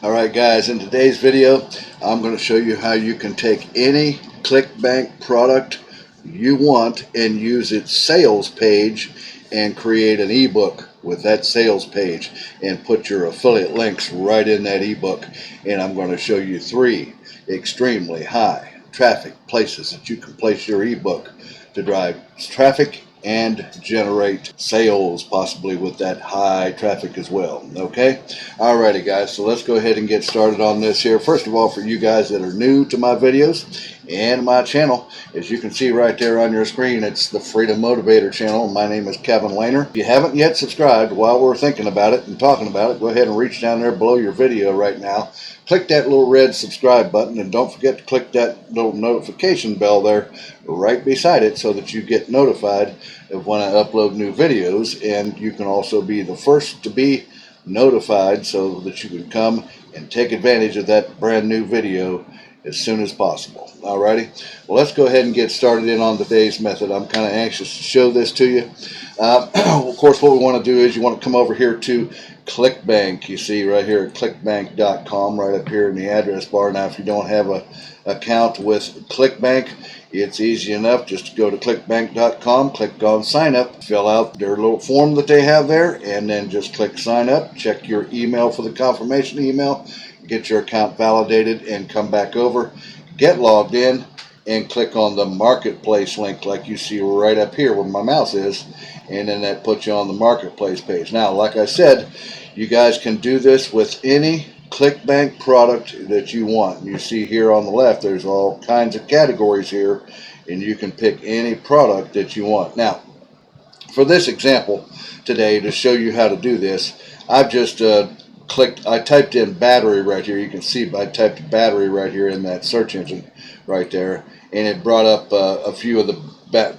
Alright guys, in today's video I'm going to show you how you can take any Clickbank product you want and use its sales page and create an ebook with that sales page and put your affiliate links right in that ebook. And I'm going to show you 3 extremely high traffic places that you can place your ebook to drive traffic and generate sales, possibly with that high traffic as well. Okay, alrighty guys, so let's go ahead and get started on this here. First of all, for you guys that are new to my videos and my channel, as you can see right there on your screen, it's the Freedom Motivator channel. My name is Kevin Lehner. If you haven't yet subscribed, while we're thinking about it and talking about it, go ahead and reach down there below your video right now, click that little red subscribe button, and don't forget to click that little notification bell there right beside it so that you get notified of when I upload new videos. And you can also be the first to be notified so that you can come and take advantage of that brand new video as soon as possible. Alrighty, well, let's go ahead and get started in on today's method. I'm kind of anxious to show this to you. Of course, what we want to do is you want to come over here to Clickbank. You see right here at clickbank.com, right up here in the address bar. Now, if you don't have an account with Clickbank, it's easy enough. Just to go to clickbank.com, click on sign up, fill out their little form that they have there, and then just click sign up. Check your email for the confirmation email, get your account validated, and come back over, get logged in, and click on the marketplace link like you see right up here where my mouse is, and then that puts you on the marketplace page. Now, like I said, you guys can do this with any Clickbank product that you want. You see here on the left, there's all kinds of categories here, and you can pick any product that you want. Now, for this example today, to show you how to do this, I've just I typed in battery right here. You can see I typed battery right here in that search engine right there, and it brought up a few of the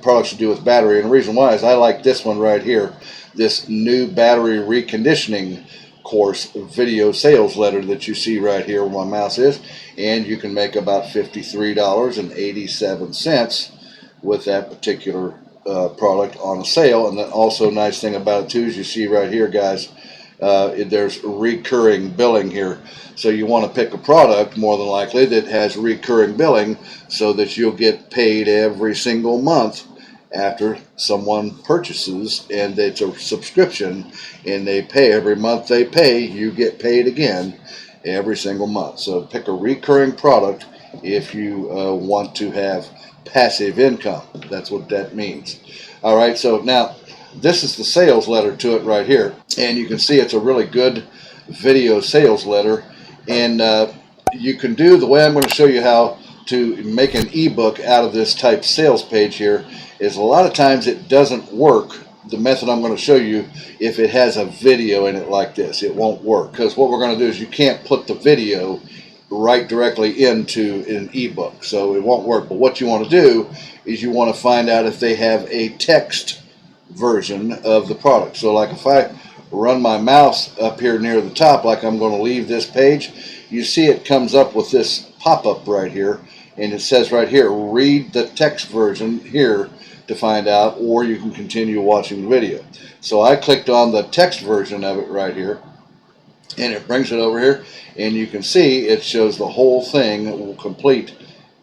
products to do with battery. And the reason why is I like this one right here, this new battery reconditioning course video sales letter that you see right here where my mouse is, and you can make about $53.87 with that particular product on a sale. And then also, nice thing about it too is you see right here, guys, there's recurring billing here. So you want to pick a product more than likely that has recurring billing so that you'll get paid every single month after someone purchases, and it's a subscription, and they pay every month. They pay, you get paid again every single month. So pick a recurring product if you want to have passive income. That's what that means. All right, so now this is the sales letter to it right here, and you can see it's a really good video sales letter. And you can do the way I'm going to show you how to make an ebook out of this type sales page here is a lot of times it doesn't work, the method I'm going to show you, if it has a video in it like this. It won't work, because what we're going to do is you can't put the video right directly into an ebook, so it won't work. But what you want to do is you want to find out if they have a text version of the product. So like if I run my mouse up here near the top, like I'm going to leave this page, you see it comes up with this pop-up right here, and it says right here, read the text version here to find out, or you can continue watching the video. So I clicked on the text version of it right here, and it brings it over here, and you can see it shows the whole thing complete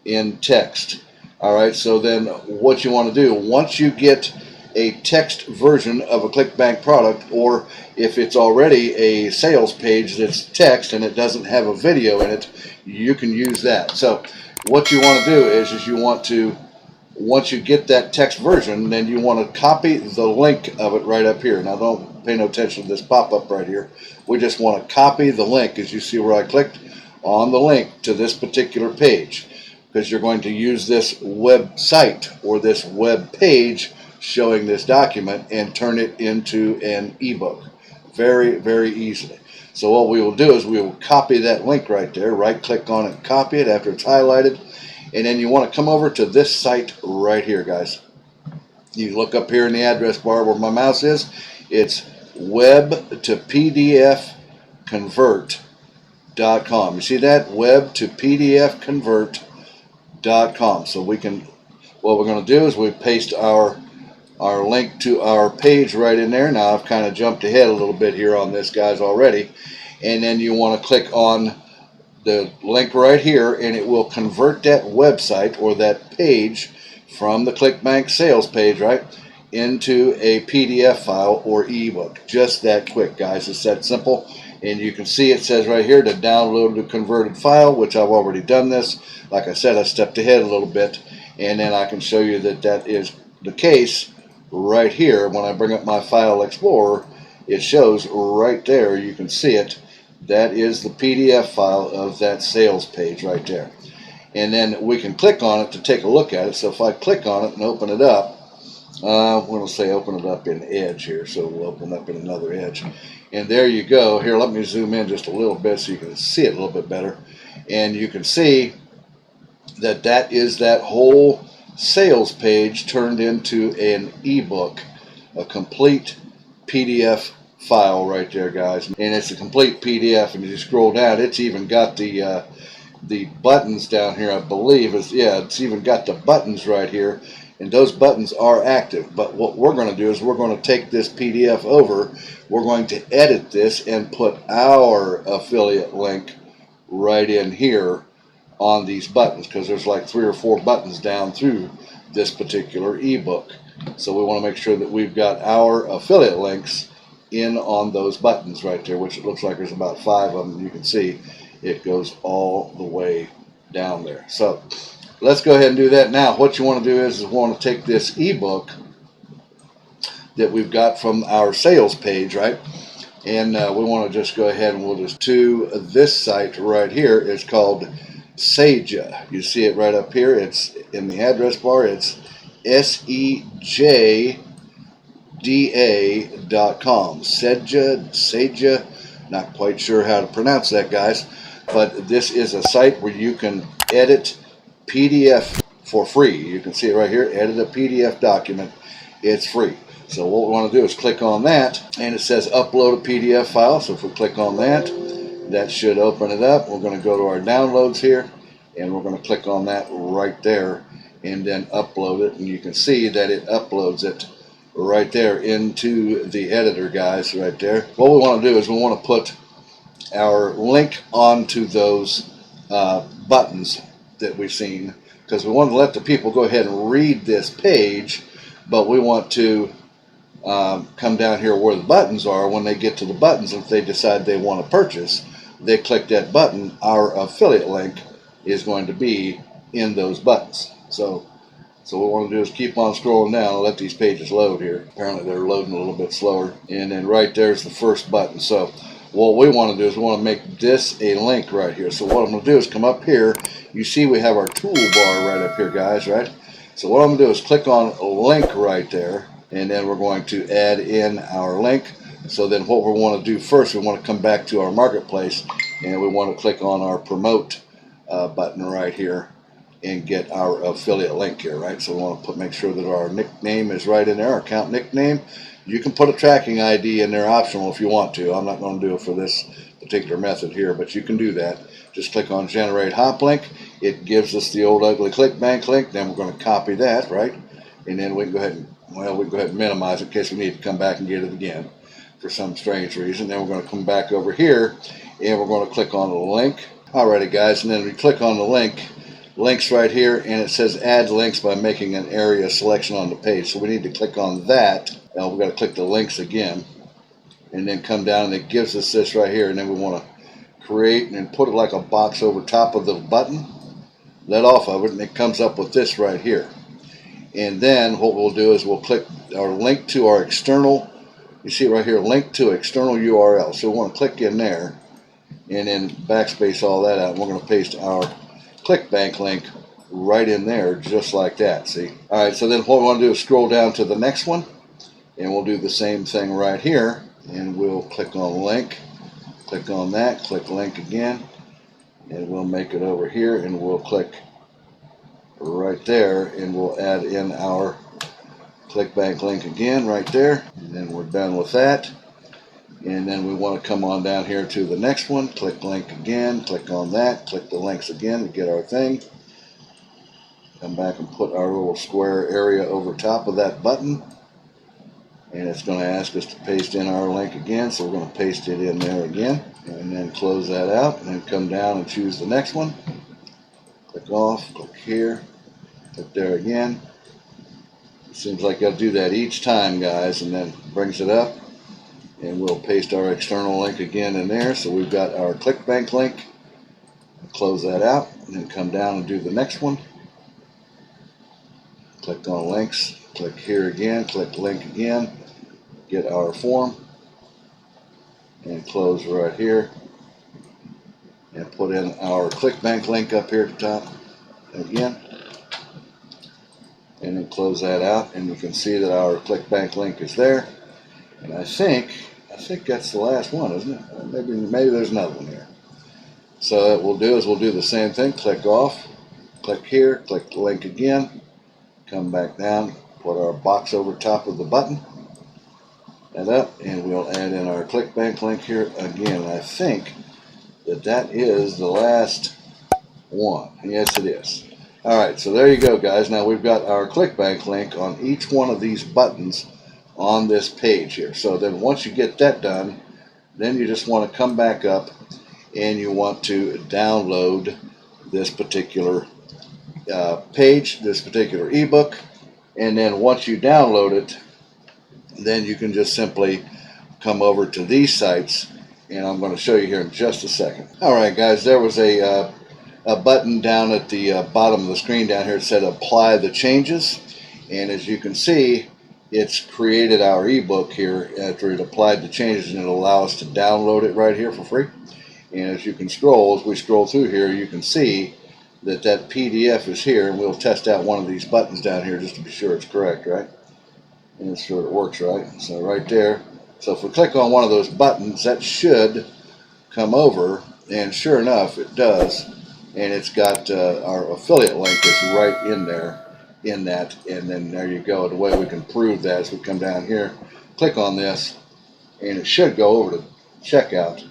in text. Alright, so then what you want to do, once you get a text version of a Clickbank product, or if it's already a sales page that's text and it doesn't have a video in it, you can use that. So what you want to do is you want to, once you get that text version, then you want to copy the link of it right up here. Now don't pay no attention to this pop-up right here. We just want to copy the link, as you see where I clicked on the link to this particular page, because you're going to use this website or this web page showing this document and turn it into an ebook very, very easily. So what we will do is we will copy that link right there, right click on it, copy it after it's highlighted, and then you want to come over to this site right here, guys. You look up here in the address bar where my mouse is, it's web to PDF convert.com. You see that? Web to PDF convert.com. So we can, what we're going to do is we paste our link to our page right in there. Now I've kind of jumped ahead a little bit here on this, guys, already, and then you want to click on the link right here, and it will convert that website or that page from the Clickbank sales page, right, into a PDF file or ebook. Just that quick, guys. It's that simple. And you can see it says right here to download the converted file, which I've already done this. Like I said, I stepped ahead a little bit, and then I can show you that that is the case right here. When I bring up my File Explorer, it shows right there. You can see it. That is the PDF file of that sales page right there. And then we can click on it to take a look at it. So if I click on it and open it up, we'll say open it up in Edge here. So we'll open up in another Edge. And there you go. Here, let me zoom in just a little bit so you can see it a little bit better. And you can see that that is that whole sales page turned into an ebook, a complete PDF file right there, guys. And it's a complete PDF, and you scroll down, it's even got the buttons down here, I believe. It's even got the buttons right here, and those buttons are active. But what we're going to do is we're going to take this PDF over, we're going to edit this and put our affiliate link right in here on these buttons, because there's like 3 or 4 buttons down through this particular ebook. So we want to make sure that we've got our affiliate links in on those buttons right there, which it looks like there's about 5 of them. You can see it goes all the way down there. So let's go ahead and do that. Now what you want to do is we want to take this ebook that we've got from our sales page, right, and we want to just go ahead and we'll just to this site right here. It's called Seja. You see it right up here. It's in the address bar. It's SEJDA.com. Seja. Not quite sure how to pronounce that, guys, but this is a site where you can edit PDF for free. You can see it right here. Edit a PDF document. It's free. So what we want to do is click on that, and it says upload a PDF file. So if we click on that, that should open it up. We're going to go to our downloads here, and we're going to click on that right there and then upload it. And you can see that it uploads it right there into the editor, guys, right there. What we want to do is we want to put our link onto those buttons that we've seen, because we want to let the people go ahead and read this page, but we want to come down here where the buttons are. When they get to the buttons, if they decide they want to purchase, they click that button. Our affiliate link is going to be in those buttons. So what we want to do is keep on scrolling down and let these pages load here. Apparently they're loading a little bit slower. And then right there's the first button. So what we want to do is we want to make this a link right here. So what I'm going to do is come up here. You see we have our toolbar right up here, guys, right? So what I'm going to do is click on a link right there, and then we're going to add in our link. So then what we want to do first, we want to come back to our marketplace, and we want to click on our promote button right here and get our affiliate link here, right? So we want to make sure that our nickname is right in there, our account nickname. You can put a tracking ID in there, optional if you want to. I'm not going to do it for this particular method here, but you can do that. Just click on generate hop link. It gives us the old ugly Clickbank link. Then we're going to copy that, right? And then we can go ahead and, well, we can go ahead and minimize it in case we need to come back and get it again for some strange reason. Then we're going to come back over here, and we're going to click on the link. Alrighty, guys, and then we click on the links right here, and it says add links by making an area selection on the page. So we need to click on that. We've got to click the links again, and then come down, and it gives us this right here. And then we want to create and put it like a box over top of the button. Let off of it, and it comes up with this right here. And then what we'll do is we'll click our link to our external. You see it right here, link to external URL. So we want to click in there, and then backspace all that out. And we're going to paste our Clickbank link right in there, just like that. See? All right. So then what we want to do is scroll down to the next one, and we'll do the same thing right here. And we'll click on link, click on that, click link again, and we'll make it over here, and we'll click right there, and we'll add in our Clickbank link again right there, and then we're done with that. And then we want to come on down here to the next one, click link again, click on that, click the links again to get our thing. Come back and put our little square area over top of that button, and it's going to ask us to paste in our link again, so we're going to paste it in there again. and then close that out, and then come down and choose the next one. Click off, click here, click there again. It seems like I'll do that each time, guys, and then brings it up, and we'll paste our external link again in there. So we've got our Clickbank link. Close that out, and then come down and do the next one. Click on links, click here again, click link again, get our form, and close right here, and put in our Clickbank link up here at the top again, and then close that out, and you can see that our Clickbank link is there. And I think that's the last one, isn't it? Maybe there's another one here. So what we'll do is we'll do the same thing. Click off, click here, click link again, come back down, put our box over top of the button, and up, and we'll add in our Clickbank link here again. I think that is the last one. Yes, it is. All right, so there you go, guys. Now we've got our Clickbank link on each one of these buttons on this page here. So then once you get that done, then you just want to come back up and you want to download this particular page, this particular ebook. And then once you download it, then you can just simply come over to these sites, and I'm going to show you here in just a second. All right, guys, there was a button down at the bottom of the screen down here. It said apply the changes, and as you can see, it's created our ebook here after it applied the changes, and it'll allow us to download it right here for free. And as you can scroll, as we scroll through here, you can see that PDF is here, and we'll test out one of these buttons down here just to be sure it's correct, right? And it's sure it works right. So right there. So if we click on one of those buttons, that should come over, and sure enough, it does. And it's got our affiliate link is right in there, in that, and then there you go. The way we can prove that is we come down here, click on this, and it should go over to checkout.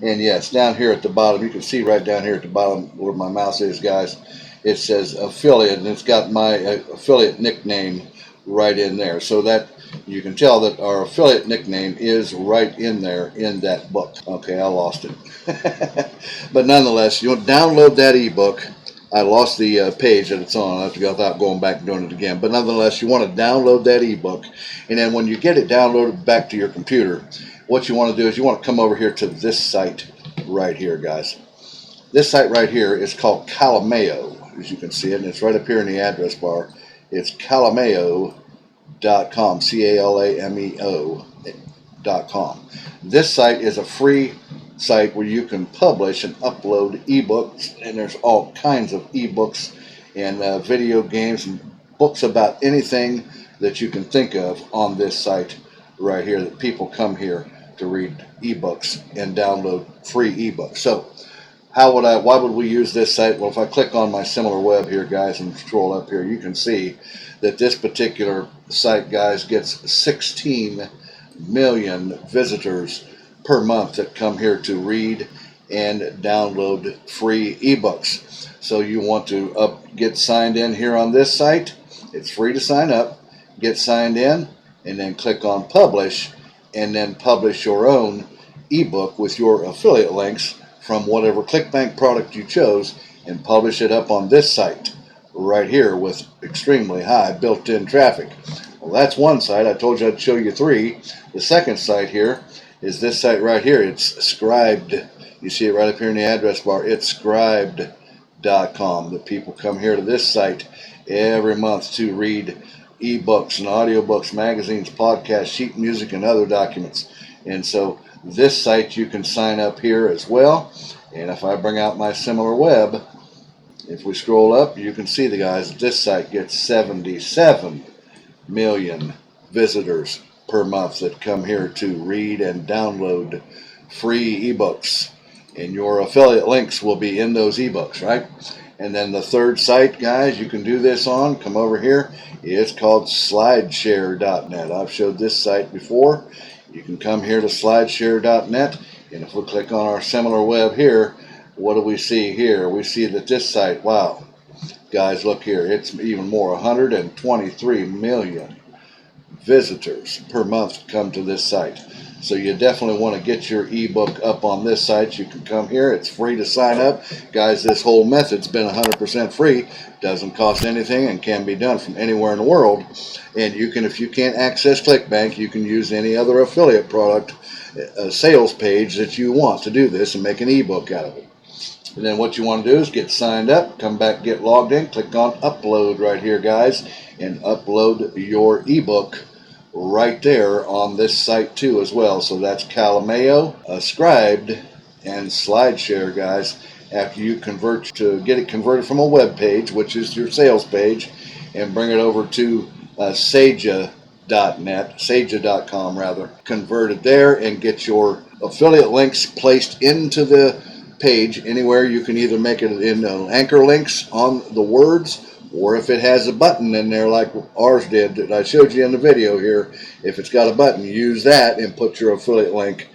And yes, down here at the bottom, you can see right down here at the bottom where my mouse is, guys, it says affiliate, and it's got my affiliate nickname right in there. So that you can tell that our affiliate nickname is right in there in that book. Okay, I lost it. But nonetheless, you'll download that ebook. I lost the page that it's on. I have to go without going back and doing it again. But nonetheless, you want to download that ebook. And then when you get it downloaded back to your computer, what you want to do is you want to come over here to this site right here, guys. This site right here is called Calameo, as you can see it, and it's right up here in the address bar. It's calameo.com, calameo.com. This site is a free site where you can publish and upload ebooks, and there's all kinds of ebooks and video games and books about anything that you can think of on this site right here, that people come here to read ebooks and download free ebooks. So why would we use this site? Well, if I click on my similar web here, guys, and scroll up here, you can see that this particular site, guys, gets 16 million visitors per month that come here to read and download free ebooks. So you want to get signed in here on this site. It's free to sign up. Get signed in, and then click on publish, and then publish your own ebook with your affiliate links from whatever Clickbank product you chose, and publish it up on this site right here with extremely high built-in traffic. Well, that's one site. I told you I'd show you three. The second site here is this site right here. It's Scribed. You see it right up here in the address bar. It's Scribed.com. The people come here to this site every month to read ebooks and audiobooks, magazines, podcasts, sheet music, and other documents. And so this site you can sign up here as well. And if I bring out my similar web, if we scroll up, you can see the guys, this site gets 77 million visitors per month that come here to read and download free ebooks. And your affiliate links will be in those ebooks, right? And then the third site, guys, you can do this on, come over here. It's called slideshare.net. I've showed this site before. You can come here to slideshare.net, and if we click on our similar web here, what do we see here? We see that this site, wow, guys, look here, it's even more, 123 million visitors per month come to this site. So you definitely want to get your ebook up on this site. You can come here. It's free to sign up. Guys, this whole method's been 100% free. Doesn't cost anything and can be done from anywhere in the world. And you can, if you can't access Clickbank, you can use any other affiliate product sales page that you want to do this and make an ebook out of it. And then what you want to do is get signed up, come back, get logged in, click on upload right here, guys, and upload your ebook right there on this site too as well. So that's Calameo, Scribed, and SlideShare, guys. After you convert to get it converted from a web page, which is your sales page, and bring it over to Saja.net, Saja.com rather, convert it there and get your affiliate links placed into the page anywhere. You can either make it in anchor links on the words, or if it has a button in there like ours did that I showed you in the video here, if it's got a button, use that and put your affiliate link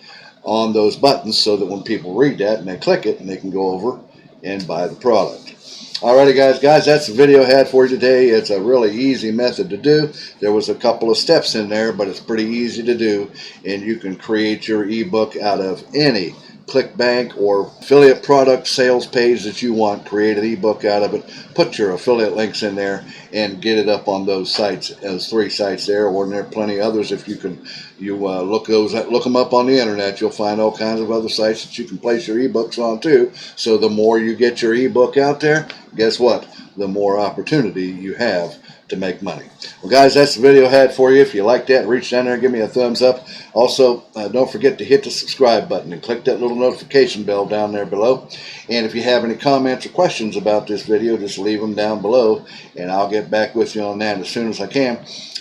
on those buttons so that when people read that and they click it and they can go over and buy the product. Alrighty guys, that's the video I had for you today. It's a really easy method to do. There was a couple of steps in there, but it's pretty easy to do, and you can create your ebook out of any Clickbank or affiliate product sales page that you want. Create an ebook out of it, put your affiliate links in there, and get it up on those sites, those 3 sites there, or there are plenty others. If you can, look them up on the internet, you'll find all kinds of other sites that you can place your ebooks on too. So the more you get your ebook out there, guess what? The more opportunity you have to make money. Well guys, that's the video I had for you. If you like that, reach down there and give me a thumbs up. Also, don't forget to hit the subscribe button and click that little notification bell down there below. And if you have any comments or questions about this video, just leave them down below and I'll get back with you on that as soon as I can.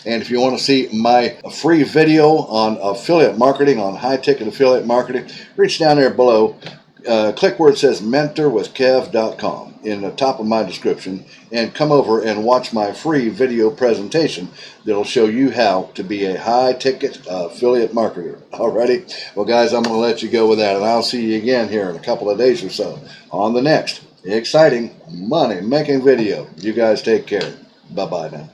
And if you want to see my free video on affiliate marketing, on high-ticket affiliate marketing, reach down there below. Click where it says mentorwithkev.com in the top of my description and come over and watch my free video presentation that'll show you how to be a high-ticket affiliate marketer. Alrighty? Well guys, I'm going to let you go with that, and I'll see you again here in a couple of days or so on the next exciting money-making video. You guys take care. Bye-bye now.